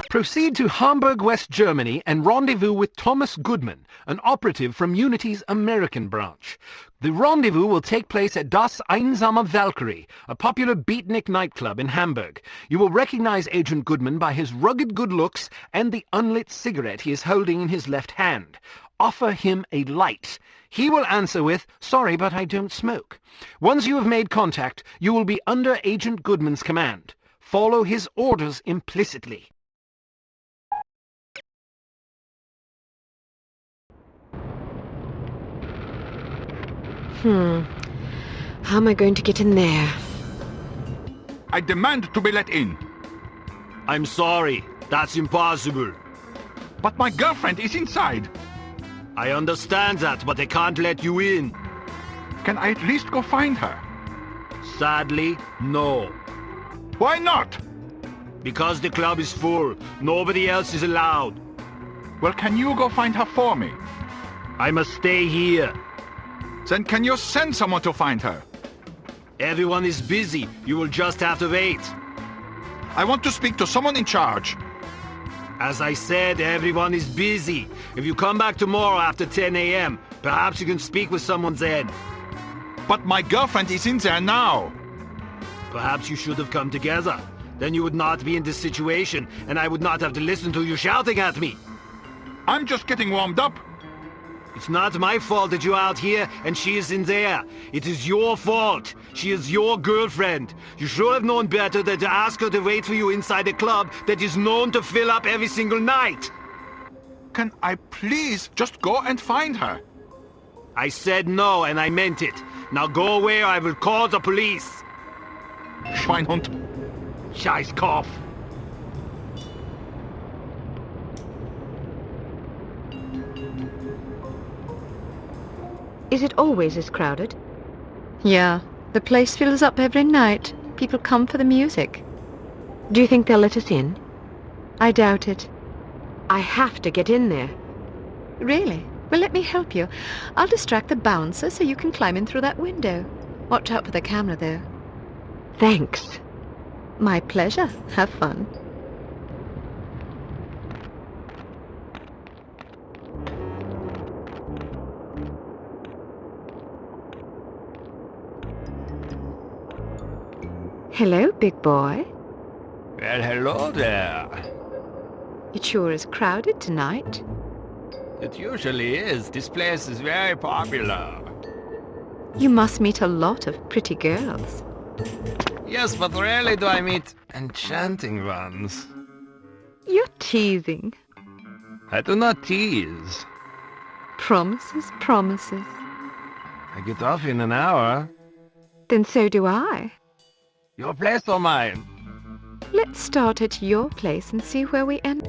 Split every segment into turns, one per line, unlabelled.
Proceed to Hamburg, West Germany, and rendezvous with Thomas Gudman, an operative from Unity's American branch. The rendezvous will take place at Das Einsame Valkyrie, a popular beatnik nightclub in Hamburg. You will recognize Agent Gudman by his rugged good looks and the unlit cigarette he is holding in his left hand. Offer him a light. He will answer with, "Sorry, but I don't smoke." Once you have made contact, you will be under Agent Gudman's command. Follow his orders implicitly.
How am I going to get in there?
I demand to be let in.
I'm sorry, that's impossible.
But my girlfriend is inside.
I understand that, but I can't let you in.
Can I at least go find her?
Sadly, no.
Why not?
Because the club is full. Nobody else is allowed.
Well, can you go find her for me?
I must stay here.
Then can you send someone to find her?
Everyone is busy. You will just have to wait.
I want to speak to someone in charge.
As I said, everyone is busy. If you come back tomorrow after 10 a.m., perhaps you can speak with someone then.
But my girlfriend is in there now.
Perhaps you should have come together. Then you would not be in this situation, and I would not have to listen to you shouting at me.
I'm just getting warmed up.
It's not my fault that you're out here and she is in there. It is your fault. She is your girlfriend. You should have known better than to ask her to wait for you inside a club that is known to fill up every single night.
Can I please just go and find her?
I said no, and I meant it. Now go away or I will call the police.
Schweinhund.
Scheißkopf.
Is it always this crowded?
Yeah, the place fills up every night. People come for the music.
Do you think they'll let us in? I doubt it. I have to get in there.
Really? Well, let me help you. I'll distract the bouncer so you can climb in through that window. Watch out for the camera, though.
Thanks.
My pleasure. Have fun.
Hello, big boy.
Well, hello there.
It sure is crowded tonight.
It usually is. This place is very popular.
You must meet a lot of pretty girls.
Yes, but rarely do I meet enchanting ones.
You're teasing.
I do not tease.
Promises, promises.
I get off in an hour.
Then so do I.
Your place or mine?
Let's start at your place and see where we end.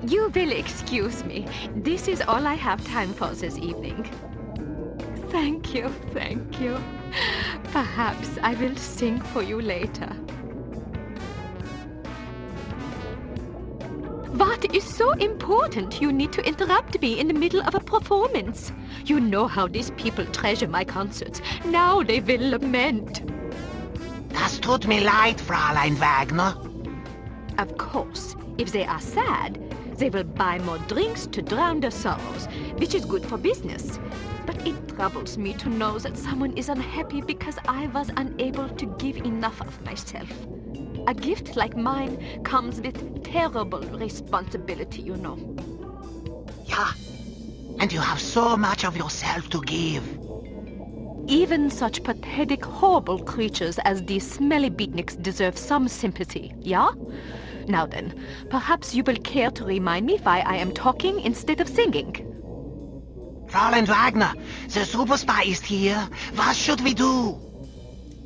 You will excuse me. This is all I have time for this evening. Thank you, thank you. Perhaps I will sing for you later. What is so important you need to interrupt me in the middle of a performance? You know how these people treasure my concerts. Now they will lament.
Das tut mir leid, Fräulein Wagner.
Of course, if they are sad, they will buy more drinks to drown their sorrows, which is good for business. But it troubles me to know that someone is unhappy because I was unable to give enough of myself. A gift like mine comes with terrible responsibility, you know.
Ja, and you have so much of yourself to give.
Even such pathetic, horrible creatures as these smelly beatniks deserve some sympathy, yeah? Now then, perhaps you will care to remind me why I am talking instead of singing.
Fräulein Wagner, the superspy is here. What should we do?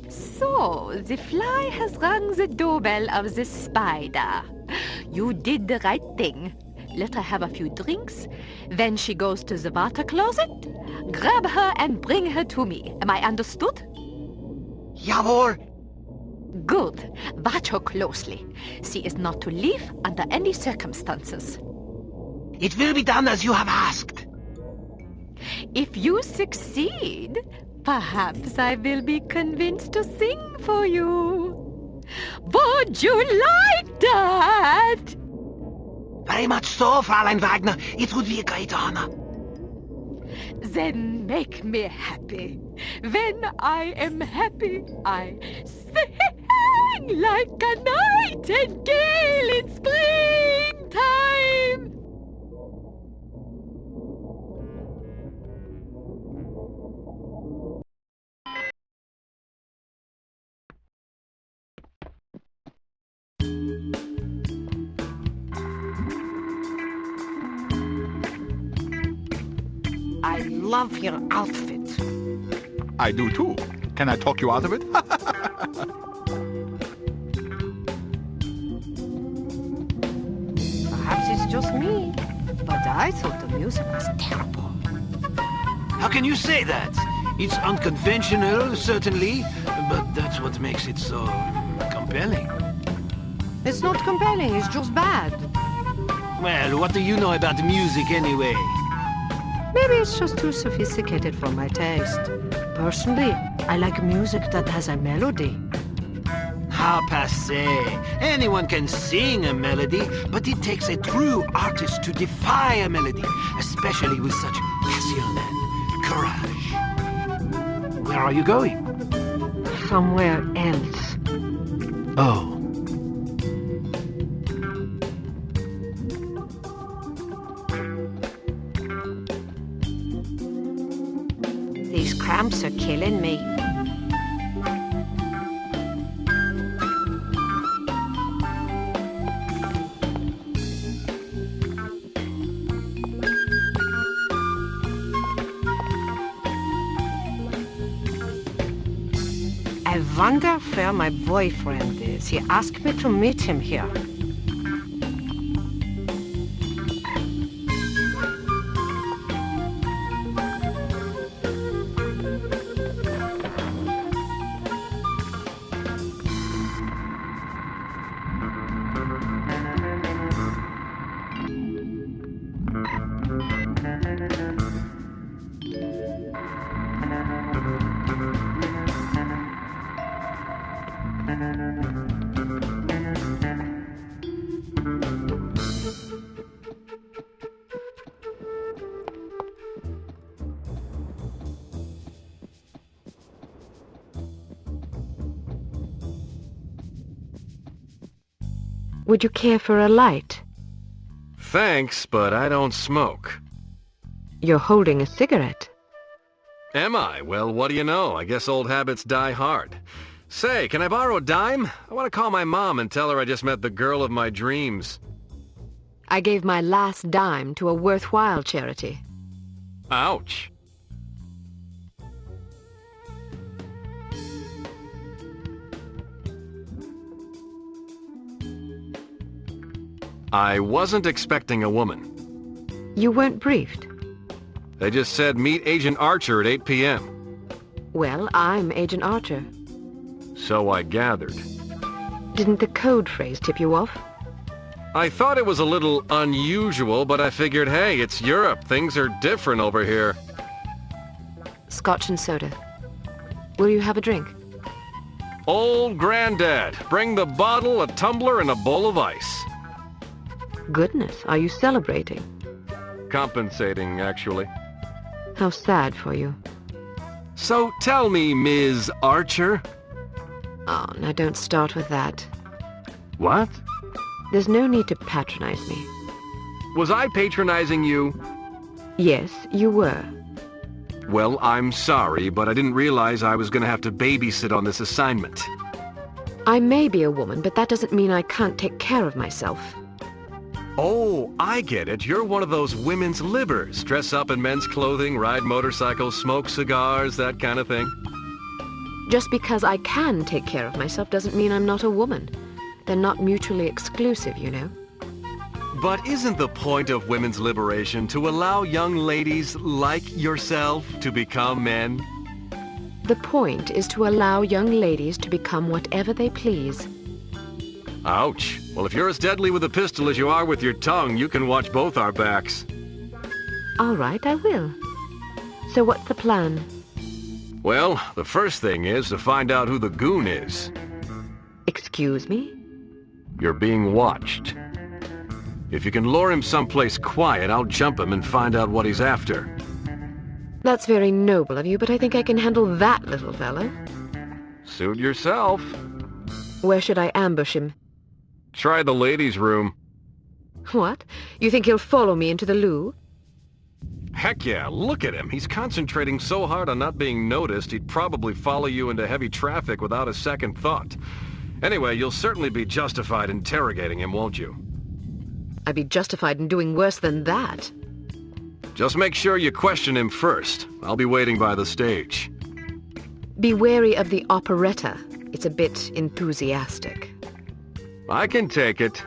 So, the fly has rung the doorbell of the spider. You did the right thing. Let her have a few drinks. Then she goes to the water closet. Grab her and bring her to me. Am I understood?
Jawohl.
Good. Watch her closely. She is not to leave under any circumstances.
It will be done as you have asked.
If you succeed, perhaps I will be convinced to sing for you. Would you like that?
Very much so, Fräulein Wagner. It would be a great honor.
Then make me happy. When I am happy, I sing like a nightingale in springtime.
I love your outfit.
I do too. Can I talk you out of it?
Perhaps it's just me, but I thought the music was terrible.
How can you say that? It's unconventional, certainly, but that's what makes it so compelling.
It's not compelling, it's just bad.
Well, what do you know about music anyway?
Maybe it's just too sophisticated for my taste. Personally, I like music that has a melody.
How passé. Anyone can sing a melody, but it takes a true artist to defy a melody, especially with such passion and courage. Where are you going?
Somewhere else.
Oh.
These cramps are killing me. I wonder where my boyfriend is. He asked me to meet him here.
Would you care for a light?
Thanks, but I don't smoke.
You're holding a cigarette.
Am I? Well, what do you know? I guess old habits die hard. Say, can I borrow a dime? I want to call my mom and tell her I just met the girl of my dreams.
I gave my last dime to a worthwhile charity.
Ouch. I wasn't expecting a woman.
You weren't briefed.
They just said meet Agent Archer at 8 p.m.
Well, I'm Agent Archer.
So I gathered.
Didn't the code phrase tip you off?
I thought it was a little unusual, but I figured, hey, it's Europe. Things are different over here.
Scotch and soda. Will you have a drink?
Old Granddad, bring the bottle, a tumbler, and a bowl of ice.
Goodness, are you celebrating?
Compensating, actually.
How sad for you.
So tell me, Ms. Archer.
Oh, now don't start with that.
What?
There's no need to patronize me.
Was I patronizing you?
Yes, you were.
Well, I'm sorry, but I didn't realize I was going to have to babysit on this assignment.
I may be a woman, but that doesn't mean I can't take care of myself.
Oh, I get it. You're one of those women's libbers. Dress up in men's clothing, ride motorcycles, smoke cigars, that kind of thing.
Just because I can take care of myself doesn't mean I'm not a woman. They're not mutually exclusive, you know.
But isn't the point of women's liberation to allow young ladies like yourself to become men?
The point is to allow young ladies to become whatever they please.
Ouch. Well, if you're as deadly with a pistol as you are with your tongue, you can watch both our backs.
All right, I will. So what's the plan?
Well, the first thing is to find out who the goon is.
Excuse me?
You're being watched. If you can lure him someplace quiet, I'll jump him and find out what he's after.
That's very noble of you, but I think I can handle that little fellow.
Suit yourself.
Where should I ambush him?
Try the ladies' room.
What? You think he'll follow me into the loo?
Heck yeah, look at him. He's concentrating so hard on not being noticed, he'd probably follow you into heavy traffic without a second thought. Anyway, you'll certainly be justified interrogating him, won't you?
I'd be justified in doing worse than that.
Just make sure you question him first. I'll be waiting by the stage.
Be wary of the operetta. It's a bit enthusiastic.
I can take it.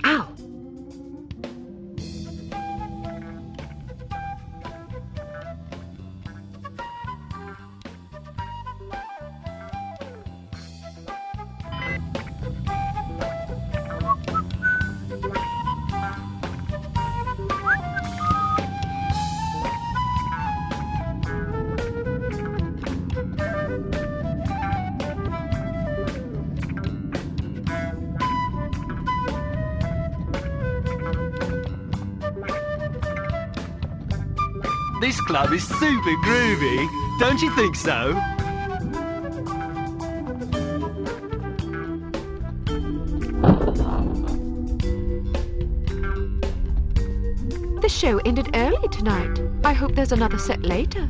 Ow!
This club is super groovy, don't you think so?
The show ended early tonight. I hope there's another set later.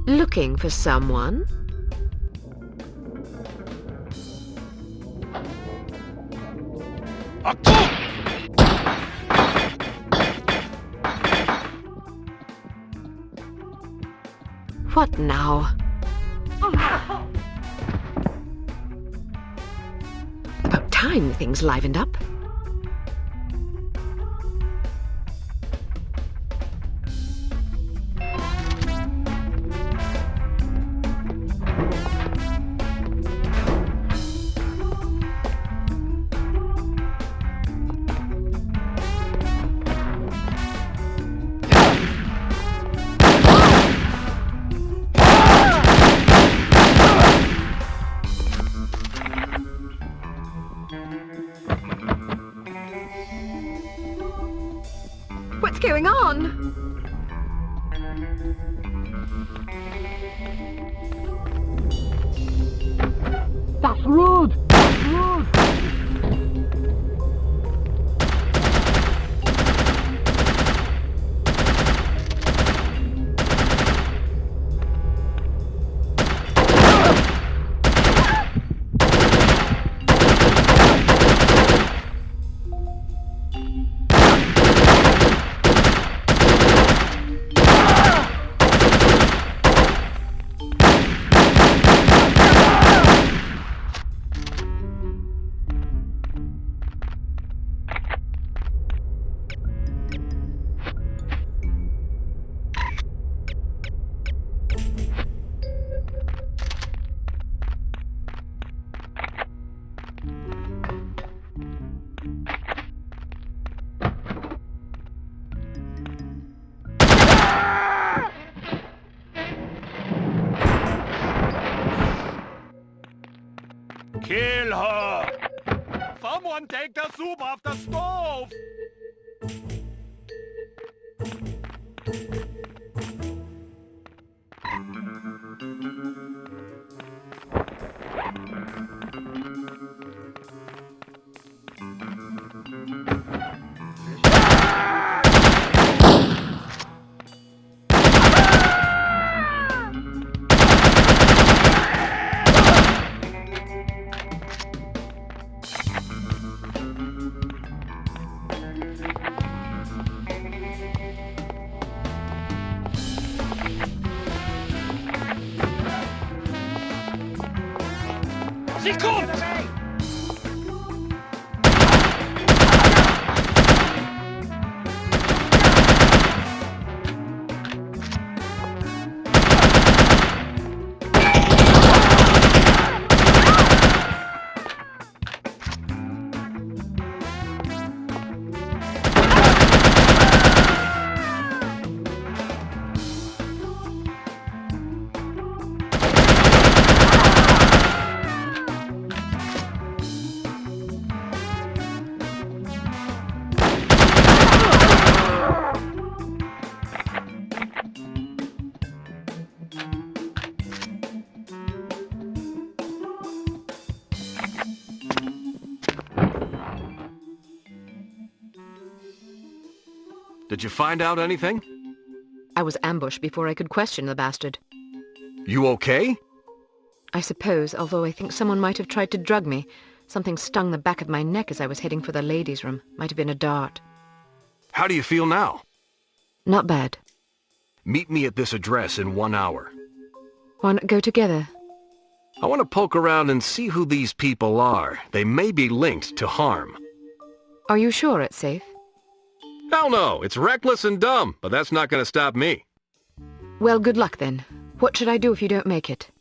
Looking for someone? What now? About time things livened up.
What's going on?
That's rude! That's rude!
Kill her! Someone take the soup off the stove! Sie kommt!
Did you find out anything?
I was ambushed before I could question the bastard.
You okay?
I suppose, although I think someone might have tried to drug me. Something stung the back of my neck as I was heading for the ladies' room. Might have been a dart.
How do you feel now?
Not bad.
Meet me at this address in 1 hour.
Why not go together?
I want to poke around and see who these people are. They may be linked to harm.
Are you sure it's safe?
Hell no, it's reckless and dumb, but that's not going to stop me.
Well, good luck then. What should I do if you don't make it?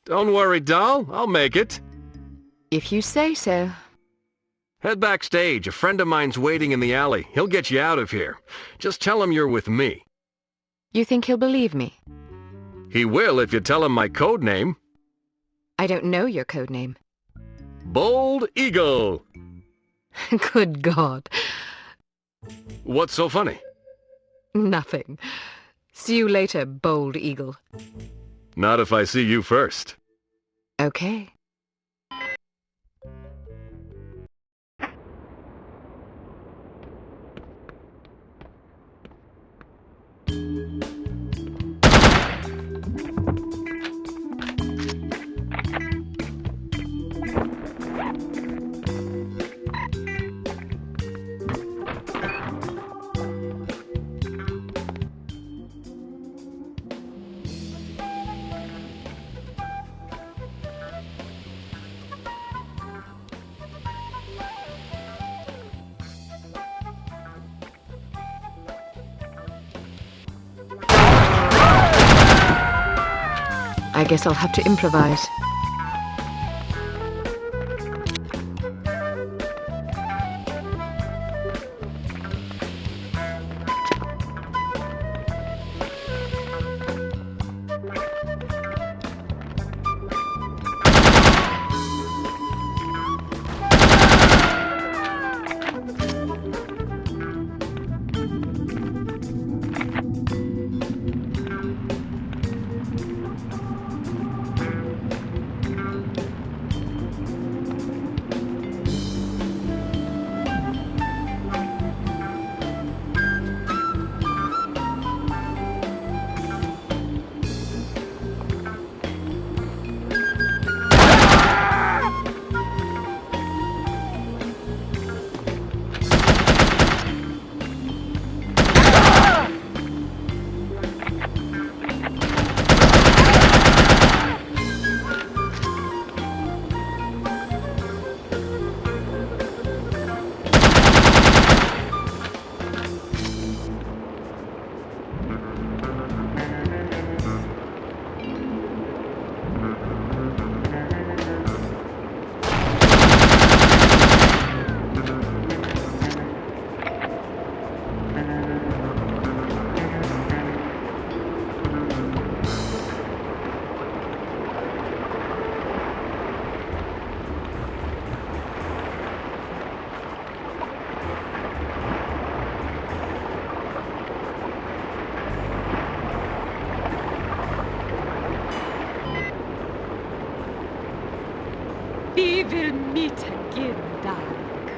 Don't worry, doll, I'll make it.
If you say so.
Head backstage. A friend of mine's waiting in the alley. He'll get you out of here. Just tell him you're with me.
You think he'll believe me?
He will if you tell him my code name.
I don't know your code name.
Bold Eagle.
Good God.
What's so funny?
Nothing. See you later, Bold Eagle.
Not if I see you first.
Okay. I guess I'll have to improvise.
We will meet again, darling.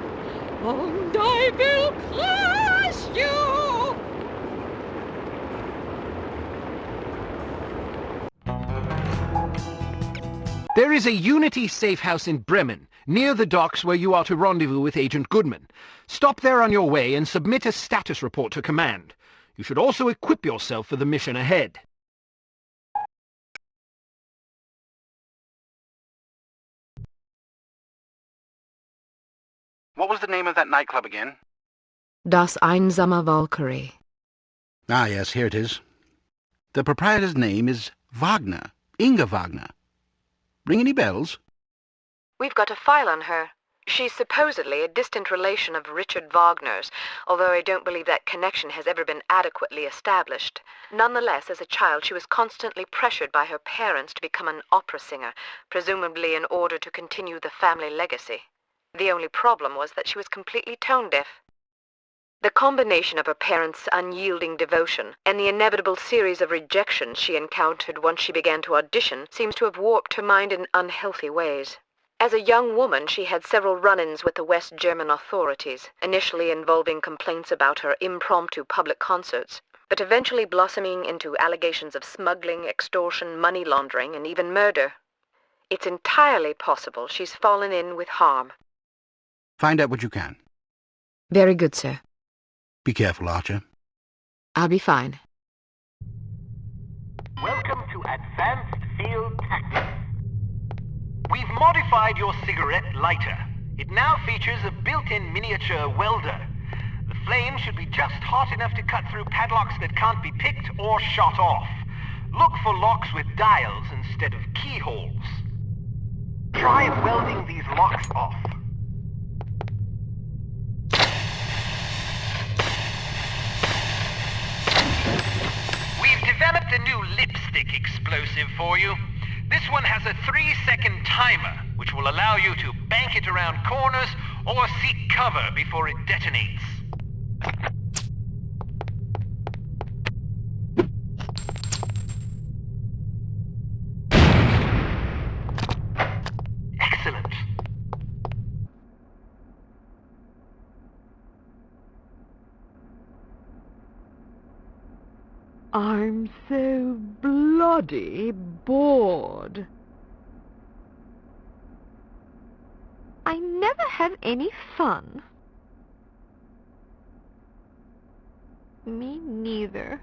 And I will crush you!
There is a Unity safe house in Bremen, near the docks where you are to rendezvous with Agent Gudman. Stop there on your way and submit a status report to command. You should also equip yourself for the mission ahead.
What was the name of that nightclub again?
Das einsame Valkyrie.
Ah, yes, here it is. The proprietor's name is Wagner. Inga Wagner. Ring any bells?
We've got a file on her. She's supposedly a distant relation of Richard Wagner's, although I don't believe that connection has ever been adequately established. Nonetheless, as a child, she was constantly pressured by her parents to become an opera singer, presumably in order to continue the family legacy. The only problem was that she was completely tone-deaf. The combination of her parents' unyielding devotion and the inevitable series of rejections she encountered once she began to audition seems to have warped her mind in unhealthy ways. As a young woman, she had several run-ins with the West German authorities, initially involving complaints about her impromptu public concerts, but eventually blossoming into allegations of smuggling, extortion, money laundering, and even murder. It's entirely possible she's fallen in with harm.
Find out what you can.
Very good, sir.
Be careful, Archer.
I'll be fine.
Welcome to Advanced Field Tactics. We've modified your cigarette lighter. It now features a built-in miniature welder. The flame should be just hot enough to cut through padlocks that can't be picked or shot off. Look for locks with dials instead of keyholes. Try welding these locks off. We've developed a new lipstick explosive for you. This one has a 3-second timer, which will allow you to bank it around corners or seek cover before it detonates. Excellent.
I'm so bloody bored. I never have any fun. Me neither.